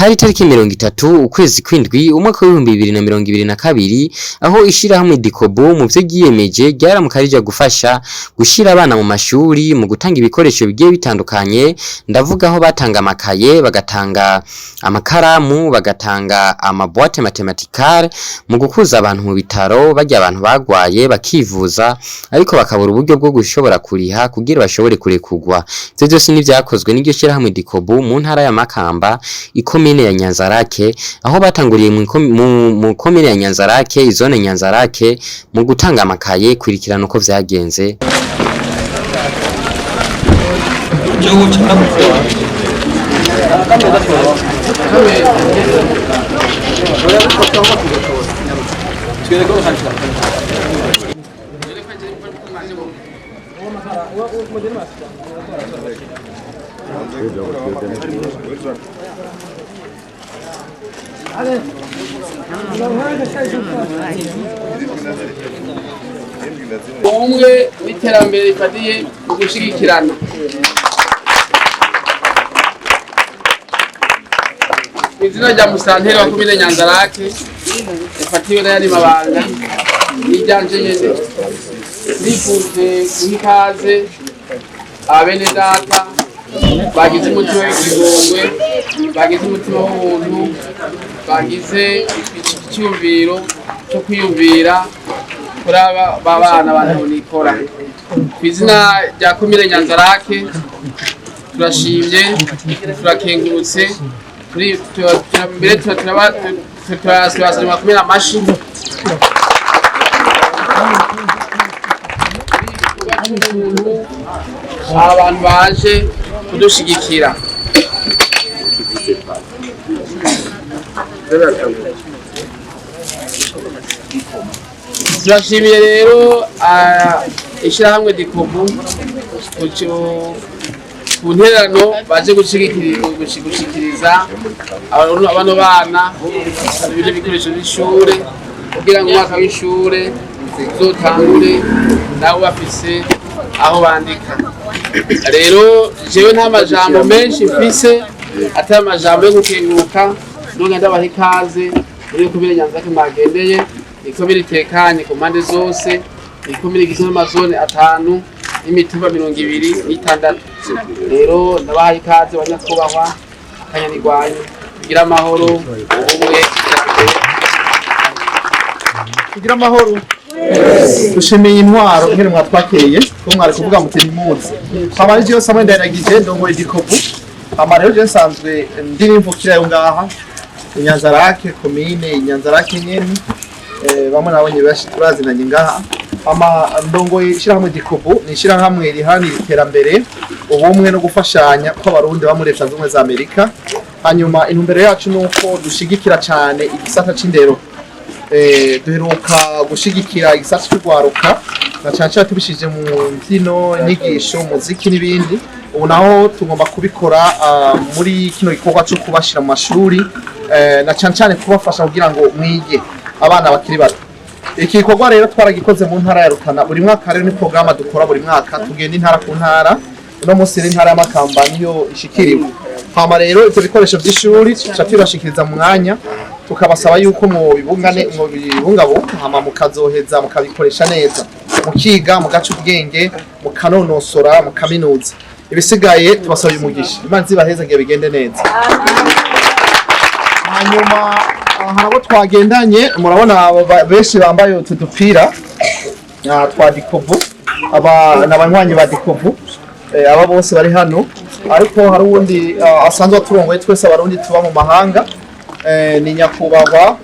hari tariki 30 ukwezi kwindwi umwaka wa 2022 aho ishirahamwe DICOBU mu byo giyemeje ryaramukarije gufasha gushira abana mu mashuri mu gutanga ibikoresho bigiye bitandukanye. Ndavuga aho batanga amakaye, bagatanga amakaramu, bagatanga amaboîte mathématicale mu gukuza abantu mu bitaro bajya abantu bagwaye bakivuza ariko bakabura uburyo bwo gushobora kuriha kugira bashobore kurekugwa. Ivyo byose ni vyakozwe n'iryo shirahamwe DICOBU mu ntara ya Makamba ikomine ya Nyanza-lac, aho batanguriye mu komine ya Nyanza-lac, izone Nyanza-lac mu gutanga amakaye kwirikirana uko vyagenze. umwe w'iterambere rifatiye mu gushigikirana. Izina rya musanteri wa komine Nyanza-lac rifatiwe n'ayandi mabanga n'iryanje nyene nifuze guha ikaze abene data bagize umutima w'ikigongwe, bagize umutima w'ubuntu, bagize icyumviro cyo kwiyumvira kuri aba bana banabikora. Kw'izina rya komine Nyanza-lac turashimye, turakengurutse, mbere turasaba kumena amashi abantu baje kudushigikira. Turashimiye rero ishirahamwe DICOBU ku ntererano baje gushikiriza abano bana ibyo bikoresho by'ishure kugira ngo umwaka w'ishure uzotangure nabo bafise aho bandika. Rero jewe nta majambo menshi mfise atari amajambo yo gukenguruka none ndabaha ikaze muri komine Nyanza-lac mwagendeye. Ikomine itekanye ku mpande zose, ikomine igizwe n'amazone 5 n'imitumba 26. Rero ndabaha ikaze banyakubahwa akanyanirwanyu kugira amahoro ubumwe kugira amahoro. Dushimiye intwaro nkene mwatwakeye ko mwari kuvuga muti muzi abarije yose amwe ndaragije ndongoye DICOBU. Amarero je nsanzwe ndiri imvukira yo ngaha Nyanza-lac, komine Nyanza-lac nyene bamwe nabonye bashi turazinanye ngaha. Ndongoye ishirahamwe DICOBU ni ishirahamwe riharanira iterambere, ubumwe no gufashanya kw'abarundi ba muri Leta Zunze Ubumwe za Amerika. Hanyuma intumbero yacu nuko dushigikira cyane igisata c'indero. Duheruka gushigikira igisata cy'urwaruka na cyane tubishije mu mbyino, inyigisho, muziki n'ibindi. Ubu naho tugomba kubikora muri kino gikorwa cyo kubashira mu mashuri na cyane kubafasha kugira ngo mwige abana bakiri bato. Iki gikorwa rero twaragikoze mu ntara ya Rutana. Buri mwaka rero ni programme dukora buri mwaka, tugenda intara ku ntara. Uno munsi n'intara ya Makamba niyo ishikiriwe. Hama rero ivyo bikoresho by'ishuri tuca tubashikiriza mu mwanya, tukabasaba yuko mu bibungabunga hama mukazoheza mukabikoresha neza, mukiga, mugaca ubwenge, mukanonosora, mukaminuza. Ibisigaye tubasaba umugisha, Imana zibaheza ngiye bigende neza. Hanyuma harabo twagendanye murabona benshi bambaye utudupira twa DICOBU, n'abanywanyi ba DICOBU. Aba bose bari hano, ariko hari uwundi asanzwe aturongoye twese abarundi tuba mu mahanga, ni nyakubahwa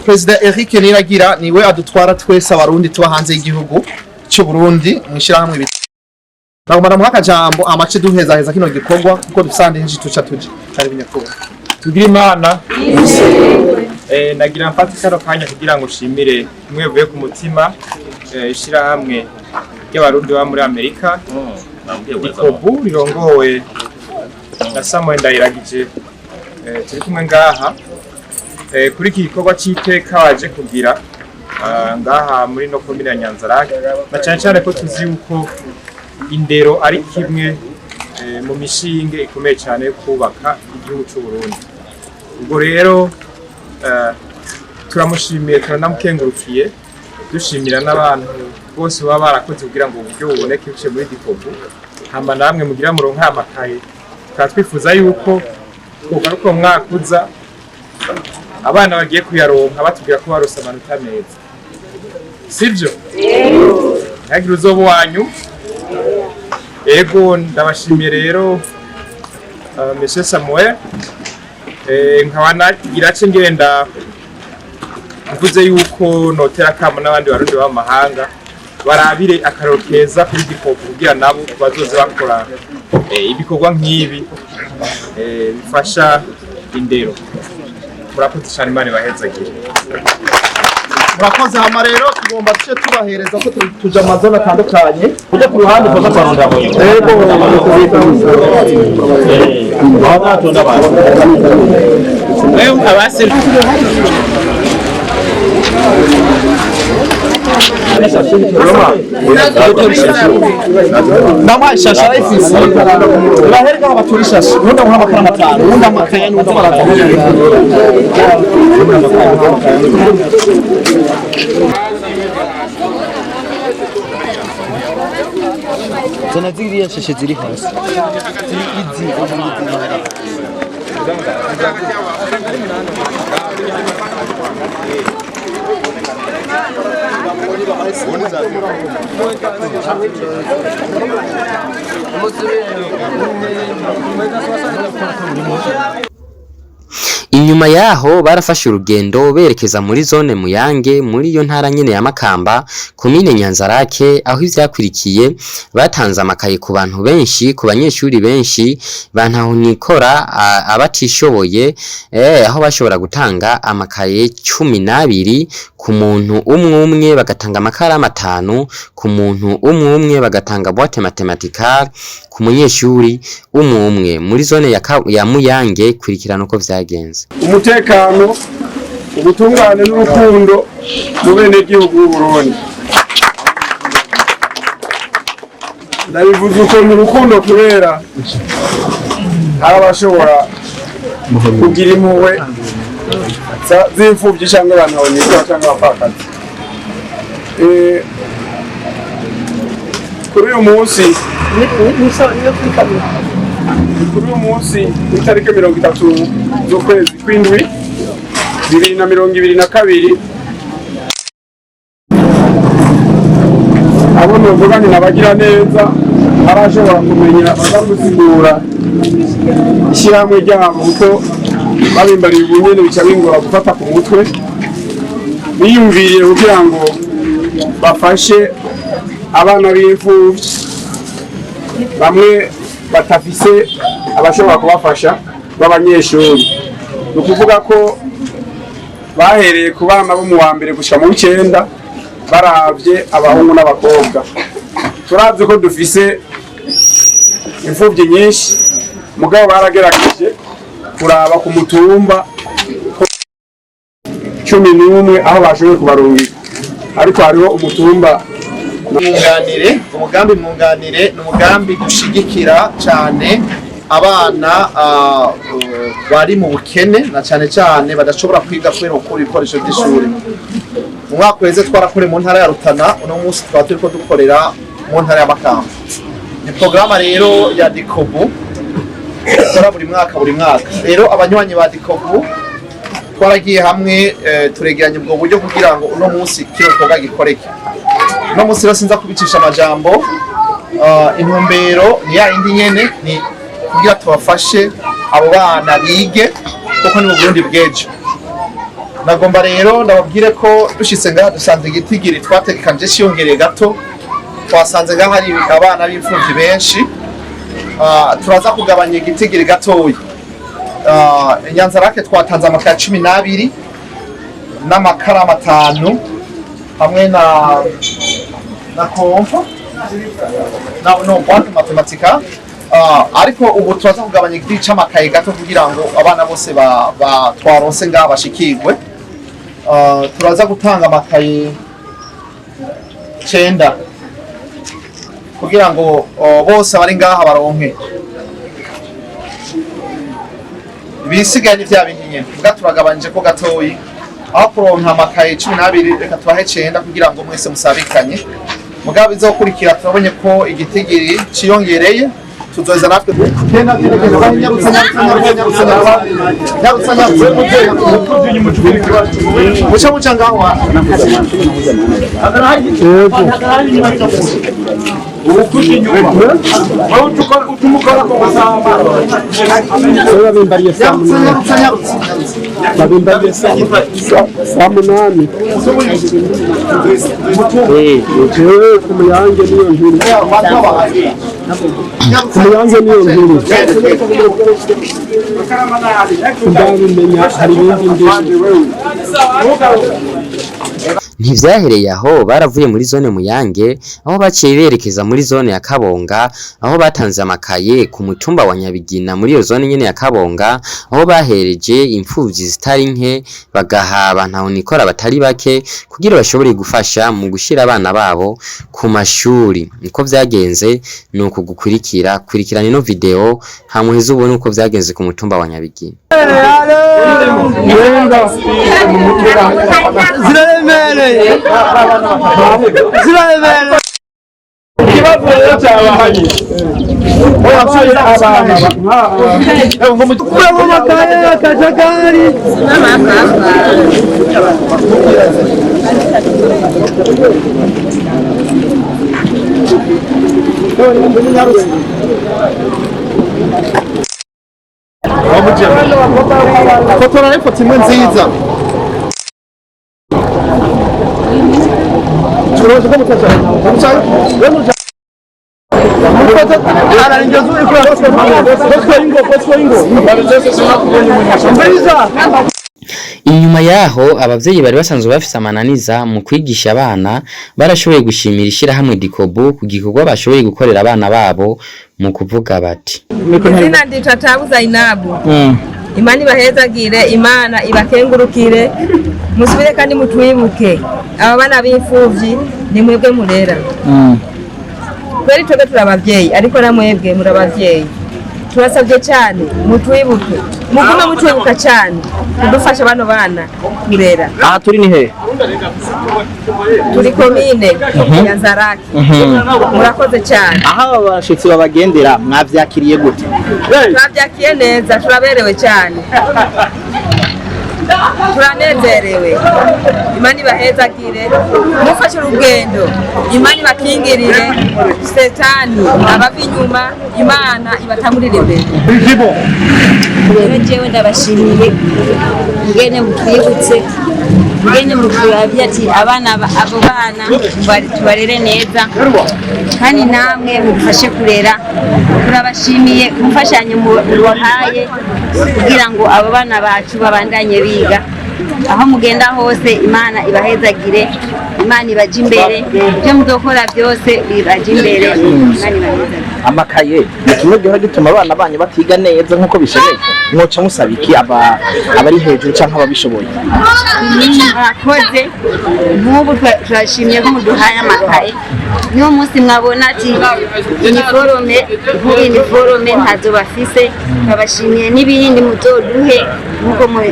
President Eric Niragira, niwe adutwara twese abarundi tuba hanze y'igihugu cy'u Burundi mu ishirahamwe ibiti. Nagomba muhaka jambo amace duheza kino gikorwa kuko dusande hinji tuca tuje kari binyakubahwa. Tugira Imana nagira mfata karo kanya kugira ngo shimire mwevuye ku mutima ishirahamwe y'abarundi ba muri Amerika DICOBU rirongowe na Samuel Ndayiragije. Turi kumwe ngaha kuri iki gikorwa cy'iteka waje kugira ngaha muri no komine ya Nyanza-lac, na cyane cyane ko tuzi uko indero ari kimwe mu mishinge ikomeye cyane yo kubaka igihugu cy'u Burundi. Ubwo rero turamushimiye turanamukengurukiye dushimira n'abantu bose baba barakoze kugira ngo uburyo buboneke bice muri DICOBU. Hamba namwe mugira muronka yamakaye, twifuza yuko ugaruka umwaka uza abana bagiye kuyaronka batubwira ko barose amanota meza, sivyo? Ntagira uzoba wanyu. Ego ndabashimiye rero Monsieur Samuel, nkaba nagira ce ngenda mvuze yuko notera kamo n'abandi barundi b'amahanga barabire akaroro keza kuri DICOBU kugira nabo bazoze bakora ibikorwa nk'ibi bifasha indero. Murakoze cyane, Imana ibahezagire. Murakoze. Hama rero tugomba tuce tubahereza ko tuja amazona atandukanye uje ku ruhande koza kwarunda boyo. Yego abatonda abantu abase Nama shasha ifisi bahereka abaturisha nunda muha makara matanu nunda makaya nunda baraza zona ziriya shashe ziri hasi Inyuma yaho barafashe urugendo berekeza muri zone Muyange muri iyo ntara nyene ya Makamba komine Nyanza-lac, aho ivyakurikiye batanze amakaye ku bantu benshi, ku banyeshuri benshi bantaho nikora abatishoboye, aho bashobora gutanga amakaye 12 ku muntu umwe bagatanga amakara 5, ku muntu umwe bagatanga boîte mathématicale, ku munyeshuri umwe muri zone ya Muyange. Kurikirana uko vyagenze. Umutekano, ubutungane n'urukundo mu bene gihugu b'u Burundi. Ndabivuze uko mu rukundo kubera hari abashobora kugira impuhwe z'imfuvyi cyangwa abantu baboneka cyangwa abapfakazi. Kuri uyu munsi itariki 30 z'ukwezi kw'indwi 2022 abo nuvuganye n'abagira neza arashobora kumenya bakagusigura ishyirahamwe ryabo kuko babimbariye ubunyene bica bingora gufata ku mutwe, biyumviriye kugira ngo bafashe abana b'imfuvyi bamwe batafise abashobora kubafasha b'abanyeshuri. Ni ukuvuga ko bahereye ku bana bo mu wa mbere gushika mu 9 baravye abahungu n'abakobwa. Turavye ko dufise imfuvyi nyinshi, mugabo baragerageje kuraba ku mutumba 11 aho bashoboye kubarungika, ariko hariho umutumba umugambi mwunganire ni umugambi gushigikira cyane abana bari mu bukene na cyane badashobora kwiga kubera gukora ibikoresho by'ishuri. Mu mwaka weze twarakore mu ntara ya Rutana, uno munsi twaba turiko dukorera mu ntara ya Makamba. Ni programa rero ya DICOBU ikora buri mwaka. Rero abanywanyi ba DICOBU twaragiye hamwe turegeranya ubwo buryo kugira ngo uno munsi kino gikorwa gikoreke. Uno munsi rero sinza kubicisha amajambo, intumbero ni ya indi nyene, ni kugira tubafashe abo bana bige kuko ni mu Burundi bw'ejo. Nagomba rero ndababwire ko dushitse ngaha dusanze igitigiri twategekanje cyongereye gato, twasanze ngaha hari abana b'imfuvyi benshi, turaza kugabanya igitigiri gatoya. Nyanza-lac twatanze amakaye 12 n'amakara 5 hamwe na kompa no boîte mathématique, ariko ubu turaza kugabanya igiti c'amakaye gato kugira ngo abana bose twaronse ngaha bashikirwe. Turaza gutanga amakaye 9 kugira ngo bose bari ngaha baronke. ibisigaye ni vya bindi nyene mbwa turagabanije ko gatoyi aho kuronka amakaye 12 reka tubahe 9 kugira ngo mwese musabikanye mugabo izokurikira turabonye ko igitigiri ciyongereye tuzoza natwe Muyange niyo nkuru ndabimenya hari ibindi Ntivyahereye aho baravuye muri zone Muyange aho baciye berekeza muri zone ya Kabonga aho batanze amakaye ku mutumba wa Nyabigina muri iyo zone nyene ya Kabonga aho bahereje imfuvyi zitari nke bagaha abantu nikora batari bake kugira bashobore gufasha mu gushira abana babo ku mashuri niko vyagenze nuko kurikirana ino video hamuheza ubone uko vyagenze ku mutumba wa Nyabigina fotora ifoto imwe nziza Inyuma yaho abavyeyi bari basanzwe bafise amananiza mu kwigisha abana barashoboye gushimira ishirahamwe DICOBU ku gikorwa bashoboye gukorera abana babo mu kuvuga bati izina nditwa Tabuza Inabu Imana ibahezagire Imana ibakengurukire musubire kandi mutwibuke aba bana b'imfuvyi ni mwebwe murera kweri twebwe turabavyeyi ariko na mwebwe murabavyeyi turasabye cyane mutwibuke mugume mutwibuka cyane kudufasha bano bana kurera aha turi ni he turi komine Nyanza-lac murakoze cyane aha abashitsi babagendera mwavyakiriye gute twavyakiriye neza turaberewe cyane turanezerewe Imana ibahezagire mufashe urugendo Imana ibakingirire setani abava inyuma Imana ibatangurire imbere rero jewe ndabashimiye ngene mutwibutse ngene mutwabye ati abana abo bana tubarere neza kandi namwe mufashe kurera turabashimiye kumfashanyo mubahaye kugira ngo abo bana bacu babandanye biga aho mugenda hose Imana ibahezagire Imana ibaje imbere byo muzokora byose bibaje imbere Imana ibahezagire amakaye kimwe gihe gituma abana banyu batiga neza nkuko bishobeye mwoca musabiki abari hejuru canke ababishoboye murakoze nk'ubu turashimye ko muduhaye amakaye niyo munsi mwabona ati iniforome ntazo bafise turabashimiye n'ibindi muzoduhe nkuko mweye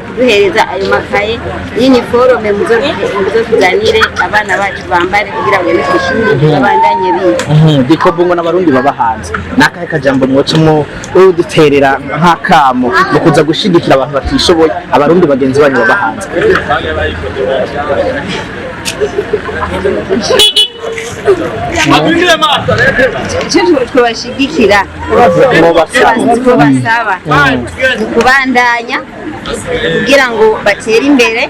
kuduhereza ayo makaye y'iniforome muzotuzanire abana bacu bambare kugira ngo n'ishuri babandanye biga DICOBU ngo n'abarundi baba hanze nakahe kajambo mwocamo uduterera nk'akamo mu kuza gushigikira abantu batishoboye abarundi bagenzi banyu baba hanze twabashigikira twabasaba kubandanya kugira ngo batere imbere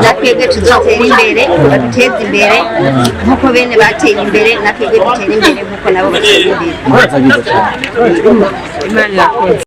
natwebwe tuzotere imbere baduteze imbere nkuko bene bateye imbere natwebwe dutere imbere nkuko nabo bateye imbere Imana irakoze